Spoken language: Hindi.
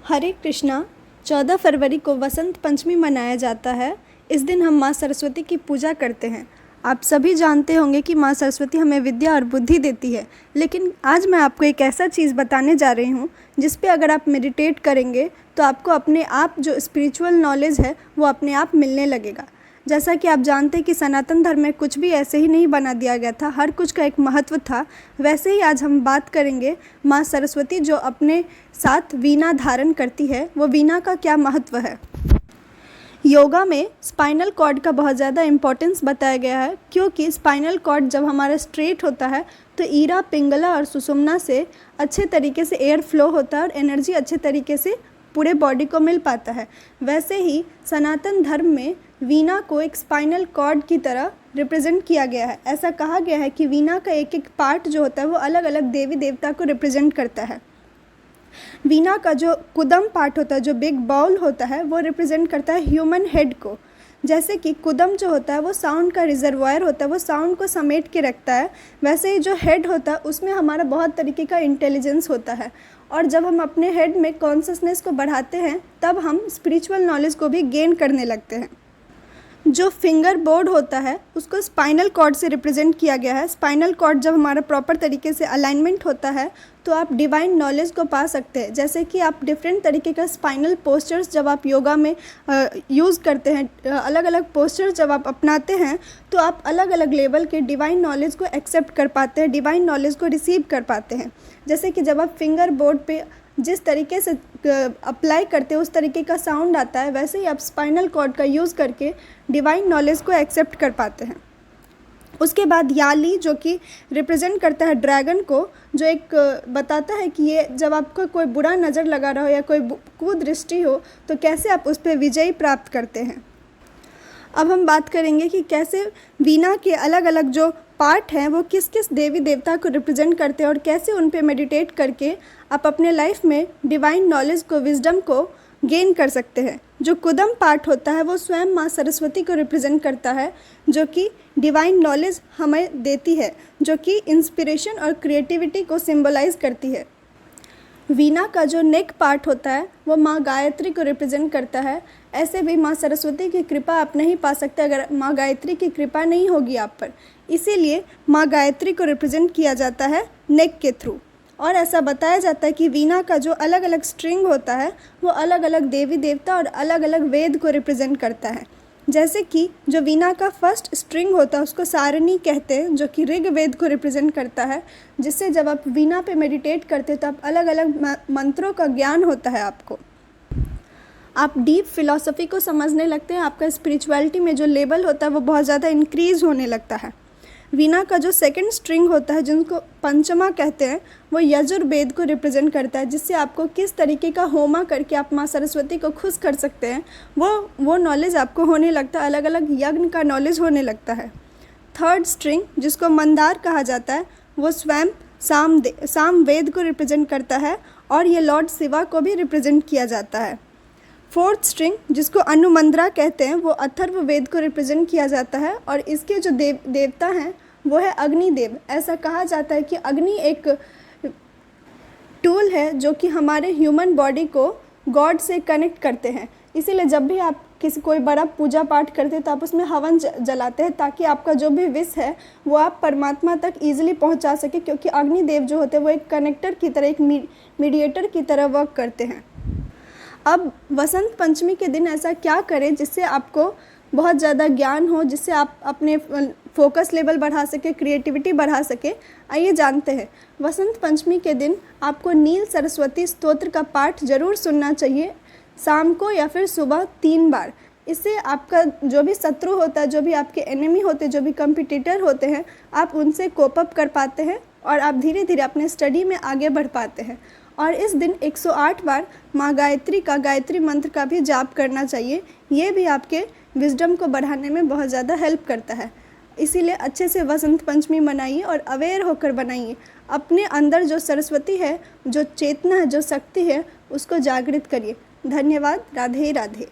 हरे कृष्णा। 14 फरवरी को वसंत पंचमी मनाया जाता है। इस दिन हम माँ सरस्वती की पूजा करते हैं। आप सभी जानते होंगे कि माँ सरस्वती हमें विद्या और बुद्धि देती है, लेकिन आज मैं आपको एक ऐसा चीज़ बताने जा रही हूँ जिस पे अगर आप मेडिटेट करेंगे तो आपको अपने आप जो स्पिरिचुअल नॉलेज है वो अपने आप मिलने लगेगा। जैसा कि आप जानते हैं कि सनातन धर्म में कुछ भी ऐसे ही नहीं बना दिया गया था, हर कुछ का एक महत्व था। वैसे ही आज हम बात करेंगे माँ सरस्वती जो अपने साथ वीणा धारण करती है, वो वीणा का क्या महत्व है। योगा में स्पाइनल कॉर्ड का बहुत ज़्यादा इम्पोर्टेंस बताया गया है, क्योंकि स्पाइनल कॉर्ड जब हमारा स्ट्रेट होता है तो ईरा, पिंगला और सुषुम्ना से अच्छे तरीके से एयर फ्लो होता है और एनर्जी अच्छे तरीके से पूरे बॉडी को मिल पाता है। वैसे ही सनातन धर्म में वीणा को एक स्पाइनल कॉर्ड की तरह रिप्रेजेंट किया गया है। ऐसा कहा गया है कि वीणा का एक एक पार्ट जो होता है वो अलग अलग देवी देवता को रिप्रेजेंट करता है। वीणा का जो कुदम पार्ट होता है, जो बिग बाउल होता है, वो रिप्रेजेंट करता है ह्यूमन हेड को। जैसे कि कुदम जो होता है वो साउंड का रिजर्वायर होता है, वो साउंड को समेट के रखता है। वैसे ही जो हेड होता है उसमें हमारा बहुत तरीके का इंटेलिजेंस होता है, और जब हम अपने हेड में कॉन्शसनेस को बढ़ाते हैं तब हम स्पिरिचुअल नॉलेज को भी गेन करने लगते हैं। जो फिंगर बोर्ड होता है उसको स्पाइनल कॉर्ड से रिप्रेजेंट किया गया है। स्पाइनल कॉर्ड जब हमारा प्रॉपर तरीके से अलाइनमेंट होता है तो आप डिवाइन नॉलेज को पा सकते हैं। जैसे कि आप डिफरेंट तरीके का स्पाइनल पोस्चर्स जब आप योगा में यूज़ करते हैं, अलग अलग पोस्चर्स जब आप अपनाते हैं तो आप अलग अलग लेवल के डिवाइन नॉलेज को एक्सेप्ट कर पाते हैं, डिवाइन नॉलेज को रिसीव कर पाते हैं। जैसे कि जब आप फिंगर बोर्ड पे जिस तरीके से अप्लाई करते हैं उस तरीके का साउंड आता है, वैसे ही आप स्पाइनल कॉर्ड का यूज़ करके डिवाइन नॉलेज को एक्सेप्ट कर पाते हैं। उसके बाद याली जो कि रिप्रेजेंट करता है ड्रैगन को, जो एक बताता है कि ये जब आपको कोई बुरा नज़र लगा रहा हो या कोई कुदृष्टि हो तो कैसे आप उस पर विजय प्राप्त करते हैं। अब हम बात करेंगे कि कैसे वीणा के अलग अलग जो पार्ट हैं वो किस किस देवी देवता को रिप्रेजेंट करते हैं और कैसे उन पे मेडिटेट करके आप अपने लाइफ में डिवाइन नॉलेज को, विजडम को गेन कर सकते हैं। जो कुदम पार्ट होता है वो स्वयं माँ सरस्वती को रिप्रेजेंट करता है, जो कि डिवाइन नॉलेज हमें देती है, जो कि इंस्पिरेशन और क्रिएटिविटी को सिंबलाइज करती है। वीणा का जो नेक पार्ट होता है वो माँ गायत्री को रिप्रेजेंट करता है। ऐसे भी माँ सरस्वती की कृपा आप नहीं पा सकते अगर माँ गायत्री की कृपा नहीं होगी आप पर। इसीलिए माँ गायत्री को रिप्रेजेंट किया जाता है नेक के थ्रू। और ऐसा बताया जाता है कि वीणा का जो अलग अलग स्ट्रिंग होता है वो अलग अलग देवी देवता और अलग अलग वेद को रिप्रेजेंट करता है। जैसे कि जो वीणा का फर्स्ट स्ट्रिंग होता है उसको सारणी कहते हैं, जो कि ऋग वेद को रिप्रेजेंट करता है, जिससे जब आप वीणा पे मेडिटेट करते हो तो आप अलग अलग मंत्रों का ज्ञान होता है आपको। आप डीप फिलॉसफी को समझने लगते हैं, आपका स्पिरिचुअलिटी में जो लेवल होता है वो बहुत ज़्यादा इंक्रीज़ होने लगता है। वीणा का जो सेकंड स्ट्रिंग होता है जिनको पंचमा कहते हैं, वो यजुर्वेद को रिप्रेजेंट करता है, जिससे आपको किस तरीके का होमा करके आप माँ सरस्वती को खुश कर सकते हैं वो नॉलेज आपको होने लगता है, अलग अलग यज्ञ का नॉलेज होने लगता है। थर्ड स्ट्रिंग जिसको मंदार कहा जाता है वो स्वयं साम वेद को रिप्रेजेंट करता है और ये लॉर्ड शिवा को भी रिप्रेजेंट किया जाता है। फोर्थ स्ट्रिंग जिसको अनुमंद्रा कहते हैं वो अथर्व वेद को रिप्रेजेंट किया जाता है, और इसके जो देवता हैं वो है अग्निदेव। ऐसा कहा जाता है कि अग्नि एक टूल है जो कि हमारे ह्यूमन बॉडी को गॉड से कनेक्ट करते हैं। इसीलिए जब भी आप कोई बड़ा पूजा पाठ करते हैं तो आप उसमें हवन जलाते हैं, ताकि आपका जो भी विश है वो आप परमात्मा तक ईजिली पहुंचा सके, क्योंकि अग्निदेव जो होते हैं वो एक कनेक्टर की तरह, एक मीडिएटर की तरह वर्क करते हैं। अब वसंत पंचमी के दिन ऐसा क्या करें जिससे आपको बहुत ज़्यादा ज्ञान हो, जिससे आप अपने फोकस लेवल बढ़ा सके, क्रिएटिविटी बढ़ा सके। आइए जानते हैं। वसंत पंचमी के दिन आपको नील सरस्वती स्तोत्र का पाठ जरूर सुनना चाहिए, शाम को या फिर सुबह 3 बार। इससे आपका जो भी शत्रु होता है, जो भी आपके एनिमी होते हैं, जो भी कंपिटिटर होते हैं, आप उनसे कोप अप कर पाते हैं और आप धीरे धीरे अपने स्टडी में आगे बढ़ पाते हैं। और इस दिन 108 बार माँ गायत्री का गायत्री मंत्र का भी जाप करना चाहिए। ये भी आपके विजडम को बढ़ाने में बहुत ज़्यादा हेल्प करता है। इसीलिए अच्छे से वसंत पंचमी मनाइए और अवेयर होकर बनाइए। अपने अंदर जो सरस्वती है, जो चेतना है, जो शक्ति है, उसको जागृत करिए। धन्यवाद। राधे राधे।